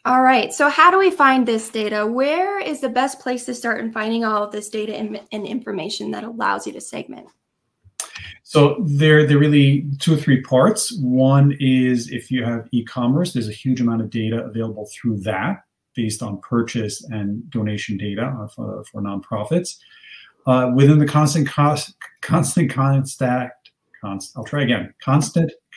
All right. So how do we find this data? Where is the best place to start in finding all of this data and information that allows you to segment? So there are really two or three parts. One is if you have e-commerce, there's a huge amount of data available through that based on purchase and donation data for nonprofits. Within the constant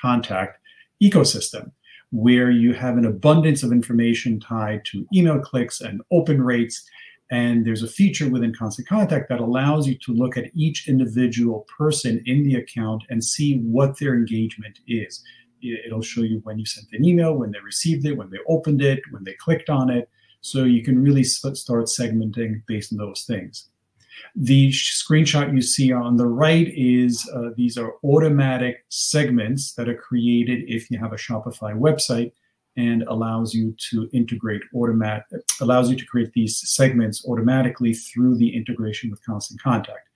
contact ecosystem, where you have an abundance of information tied to email clicks and open rates. And there's a feature within Constant Contact that allows you to look at each individual person in the account and see what their engagement is. It'll show you when you sent an email, when they received it, when they opened it, when they clicked on it. So you can really start segmenting based on those things. The screenshot you see on the right is these are automatic segments that are created if you have a Shopify website, and allows you to create these segments automatically through the integration with Constant Contact.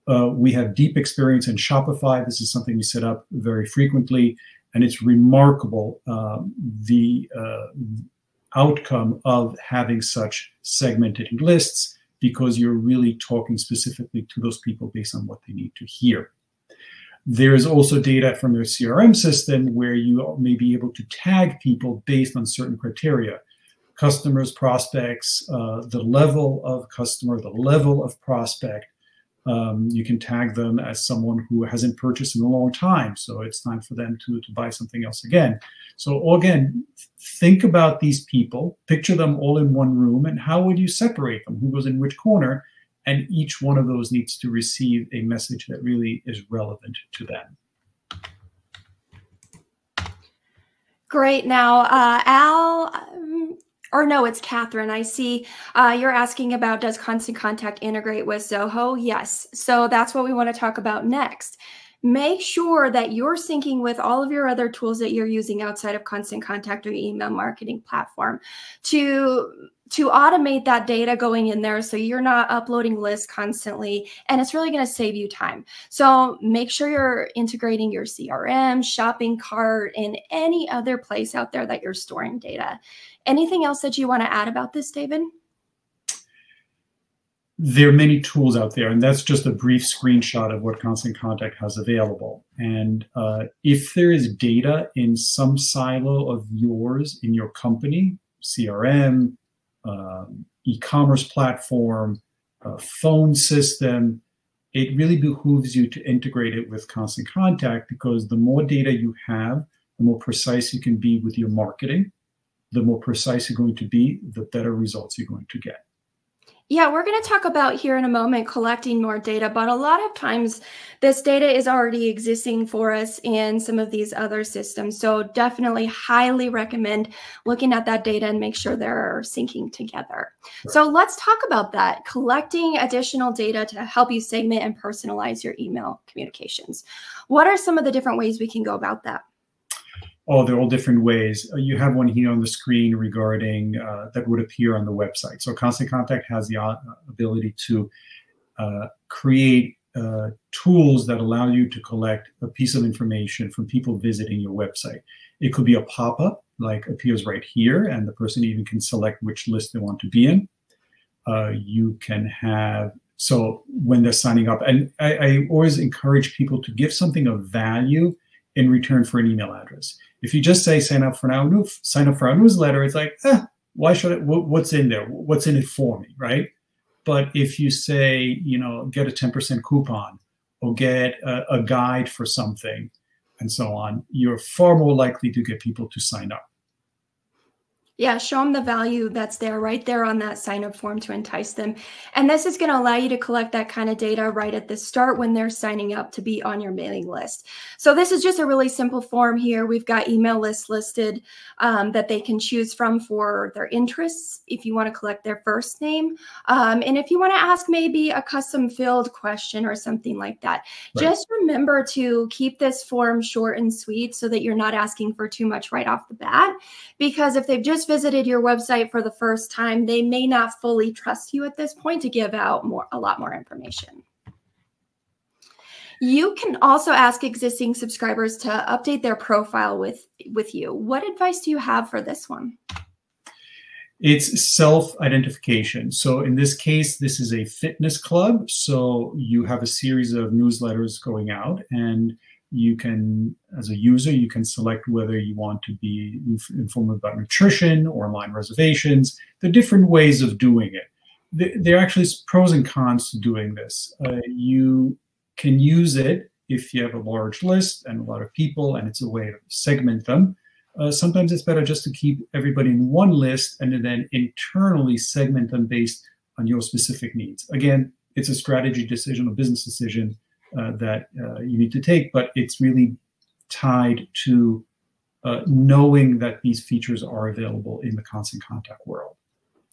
We have deep experience in Shopify. This is something we set up very frequently, and it's remarkable the outcome of having such segmented lists, because you're really talking specifically to those people based on what they need to hear. There is also data from your CRM system where you may be able to tag people based on certain criteria: customers, prospects, the level of customer, the level of prospect. You can tag them as someone who hasn't purchased in a long time, so it's time for them to buy something else again. So again, think about these people, picture them all in one room, and how would you separate them? Who goes in which corner? And each one of those needs to receive a message that really is relevant to them. Great. Now, Al, or no, it's Catherine. I see you're asking about, does Constant Contact integrate with Zoho? Yes. So that's what we want to talk about next. Make sure that you're syncing with all of your other tools that you're using outside of Constant Contact or email marketing platform to automate that data going in there, so you're not uploading lists constantly, and it's really going to save you time. So make sure you're integrating your CRM, shopping cart, and any other place out there that you're storing data. Anything else that you want to add about this, David? There are many tools out there, and that's just a brief screenshot of what Constant Contact has available. And if there is data in some silo of yours in your company, CRM, e-commerce platform, phone system, it really behooves you to integrate it with Constant Contact, because the more data you have, the more precise you can be with your marketing. The more precise you're going to be, the better results you're going to get. Yeah, we're going to talk about here in a moment collecting more data, but a lot of times this data is already existing for us in some of these other systems. So definitely highly recommend looking at that data and make sure they're syncing together. Right. So let's talk about that, collecting additional data to help you segment and personalize your email communications. What are some of the different ways we can go about that? Oh, they're all different ways. You have one here on the screen regarding that would appear on the website. So Constant Contact has the ability to create tools that allow you to collect a piece of information from people visiting your website. It could be a pop-up, like appears right here, and the person even can select which list they want to be in. You can have, so when they're signing up, and I always encourage people to give something of value in return for an email address. If you just say sign up for our newsletter, it's like, why should I? What's in there? What's in it for me, right? But if you say, you know, get a 10% coupon or get a guide for something and so on, you're far more likely to get people to sign up. Yeah, show them the value that's there right there on that sign up form to entice them. And this is going to allow you to collect that kind of data right at the start when they're signing up to be on your mailing list. So this is just a really simple form here. We've got email lists listed that they can choose from for their interests, if you want to collect their first name. And if you want to ask maybe a custom filled question or something like that, right. Just remember to keep this form short and sweet so that you're not asking for too much right off the bat, because if they've just visited your website for the first time, they may not fully trust you at this point to give out a lot more information. You can also ask existing subscribers to update their profile with you. What advice do you have for this one? It's self-identification. So in this case, this is a fitness club. So you have a series of newsletters going out, and you can, as a user, you can select whether you want to be informed about nutrition or online reservations. There are different ways of doing it. There are actually pros and cons to doing this. You can use it if you have a large list and a lot of people, and it's a way to segment them. Sometimes it's better just to keep everybody in one list and then internally segment them based on your specific needs. Again, it's a strategy decision, a business decision that you need to take, but it's really tied to knowing that these features are available in the Constant Contact world.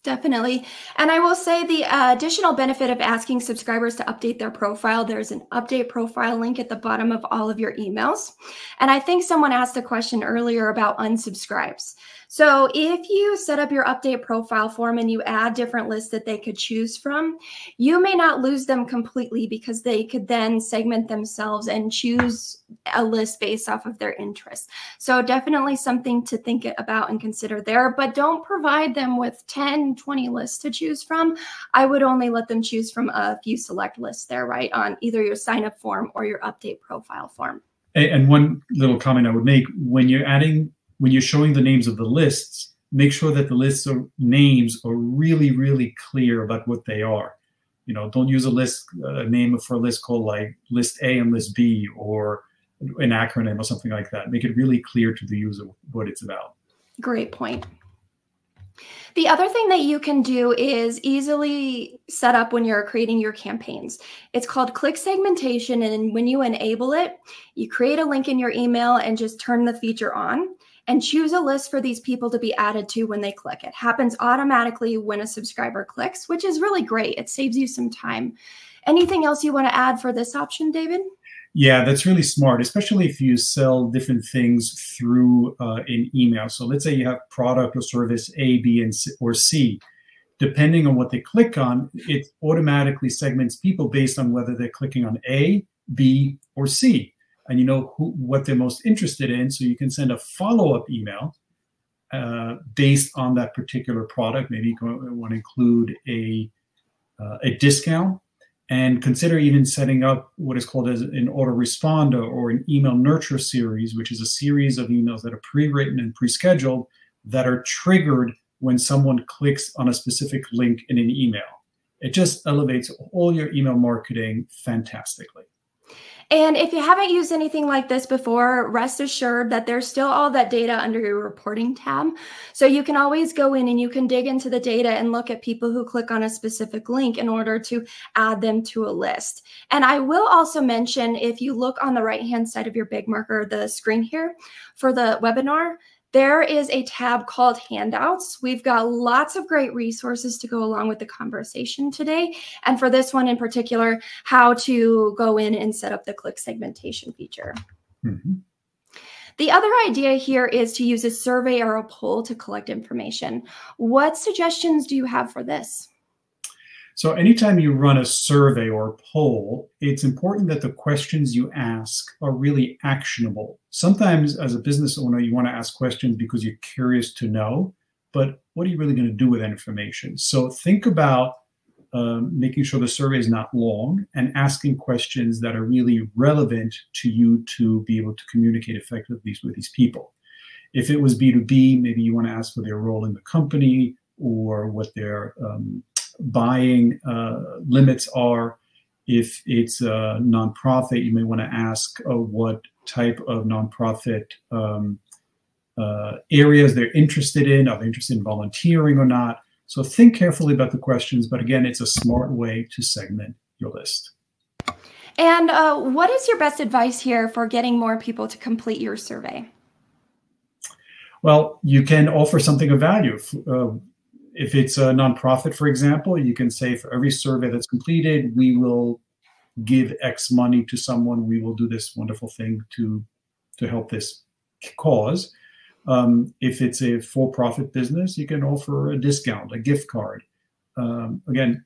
Definitely. And I will say the additional benefit of asking subscribers to update their profile, there's an update profile link at the bottom of all of your emails. And I think someone asked a question earlier about unsubscribes. So if you set up your update profile form and you add different lists that they could choose from, you may not lose them completely because they could then segment themselves and choose a list based off of their interests. So definitely something to think about and consider there, but don't provide them with 10, 20 lists to choose from. I would only let them choose from a few select lists there, right, on either your sign up form or your update profile form. And one little comment I would make, when you're showing the names of the lists, make sure that the lists or names are really, really clear about what they are. You know, don't use a name for a list called like list A and list B, or an acronym or something like that. Make it really clear to the user what it's about. Great point. The other thing that you can do is easily set up when you're creating your campaigns. It's called click segmentation, and when you enable it, you create a link in your email and just turn the feature on and choose a list for these people to be added to when they click. It happens automatically when a subscriber clicks, which is really great. It saves you some time. Anything else you want to add for this option, David? Yeah, that's really smart, especially if you sell different things through an email. So let's say you have product or service A, B, and C, or C. Depending on what they click on, it automatically segments people based on whether they're clicking on A, B, or C. And you know what they're most interested in, so you can send a follow-up email based on that particular product. Maybe you want to include a discount, and consider even setting up what is called as an autoresponder or an email nurture series, which is a series of emails that are pre-written and pre-scheduled that are triggered when someone clicks on a specific link in an email. It just elevates all your email marketing fantastically. And if you haven't used anything like this before, rest assured that there's still all that data under your reporting tab. So you can always go in and you can dig into the data and look at people who click on a specific link in order to add them to a list. And I will also mention, if you look on the right-hand side of your big marker, the screen here for the webinar, there is a tab called Handouts. We've got lots of great resources to go along with the conversation today. And for this one in particular, how to go in and set up the click segmentation feature. Mm-hmm. The other idea here is to use a survey or a poll to collect information. What suggestions do you have for this? So anytime you run a survey or a poll, it's important that the questions you ask are really actionable. Sometimes as a business owner, you want to ask questions because you're curious to know, but what are you really going to do with that information? So think about making sure the survey is not long and asking questions that are really relevant to you to be able to communicate effectively with these people. If it was B2B, maybe you want to ask for their role in the company or what their buying limits are. If it's a nonprofit, you may want to ask what type of nonprofit areas they're interested in. Are they interested in volunteering or not? So think carefully about the questions, but again, it's a smart way to segment your list. And what is your best advice here for getting more people to complete your survey? Well, you can offer something of value. If it's a nonprofit, for example, you can say for every survey that's completed, we will give X money to someone. We will do this wonderful thing to help this cause. If it's a for-profit business, you can offer a discount, a gift card. Again,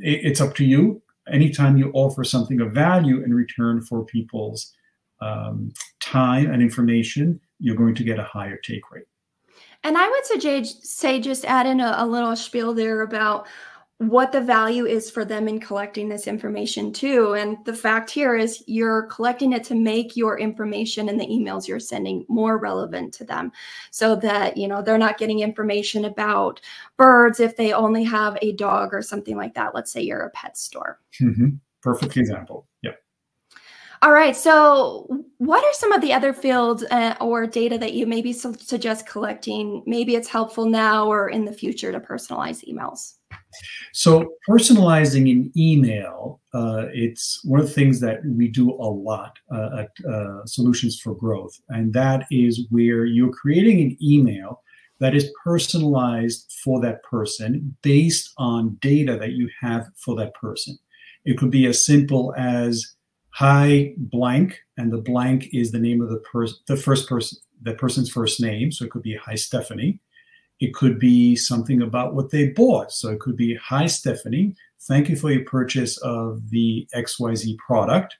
it's up to you. Anytime you offer something of value in return for people's time and information, you're going to get a higher take rate. And I would say just add in a little spiel there about what the value is for them in collecting this information too. And the fact here is you're collecting it to make your information and the emails you're sending more relevant to them so that, they're not getting information about birds if they only have a dog or something like that. Let's say you're a pet store. Perfect example. Yeah. All right. So what are some of the other fields or data that you maybe suggest collecting? Maybe it's helpful now or in the future to personalize emails. So personalizing an email, it's one of the things that we do a lot at Solutions for Growth. And that is where you're creating an email that is personalized for that person based on data that you have for that person. It could be as simple as, hi, blank, and the blank is the name of the person's first name. So it could be, hi, Stephanie. It could be something about what they bought. So it could be, hi, Stephanie, thank you for your purchase of the XYZ product.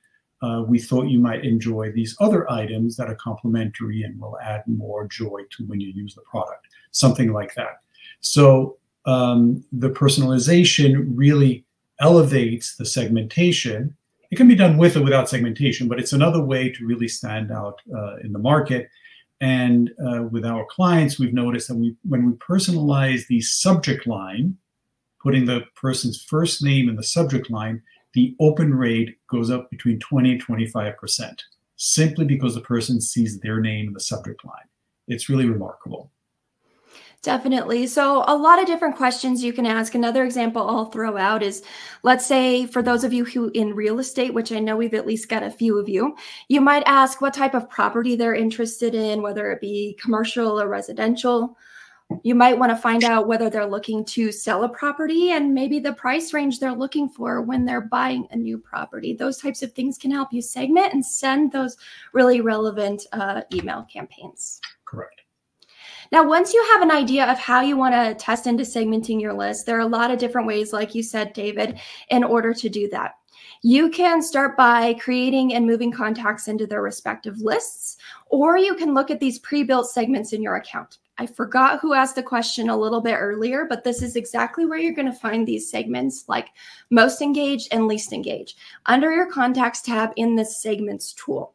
We thought you might enjoy these other items that are complimentary and will add more joy to when you use the product, something like that. So the personalization really elevates the segmentation. It can be done with or without segmentation, but it's another way to really stand out in the market. And with our clients, we've noticed that when we personalize the subject line, putting the person's first name in the subject line, the open rate goes up between 20 and 25%, simply because the person sees their name in the subject line. It's really remarkable. Definitely. So a lot of different questions you can ask. Another example I'll throw out is, let's say for those of you who in real estate, which I know we've at least got a few of you, you might ask what type of property they're interested in, whether it be commercial or residential. You might want to find out whether they're looking to sell a property and maybe the price range they're looking for when they're buying a new property. Those types of things can help you segment and send those really relevant email campaigns. Correct. Now, once you have an idea of how you want to test into segmenting your list, there are a lot of different ways, like you said, David, in order to do that. You can start by creating and moving contacts into their respective lists, or you can look at these pre-built segments in your account. I forgot who asked the question a little bit earlier, but this is exactly where you're going to find these segments like most engaged and least engaged under your contacts tab in the segments tool.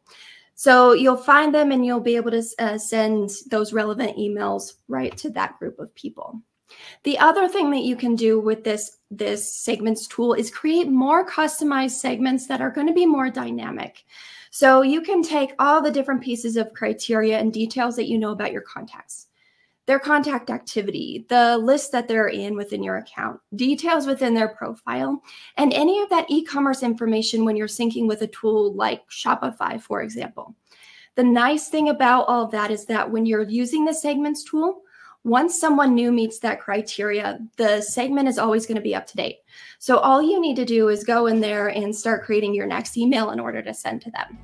So you'll find them and you'll be able to send those relevant emails right to that group of people. The other thing that you can do with this segments tool is create more customized segments that are going to be more dynamic. So you can take all the different pieces of criteria and details that you know about your contacts, their contact activity, the list that they're in within your account, details within their profile, and any of that e-commerce information when you're syncing with a tool like Shopify, for example. The nice thing about all of that is that when you're using the segments tool, once someone new meets that criteria, the segment is always going to be up to date. So all you need to do is go in there and start creating your next email in order to send to them.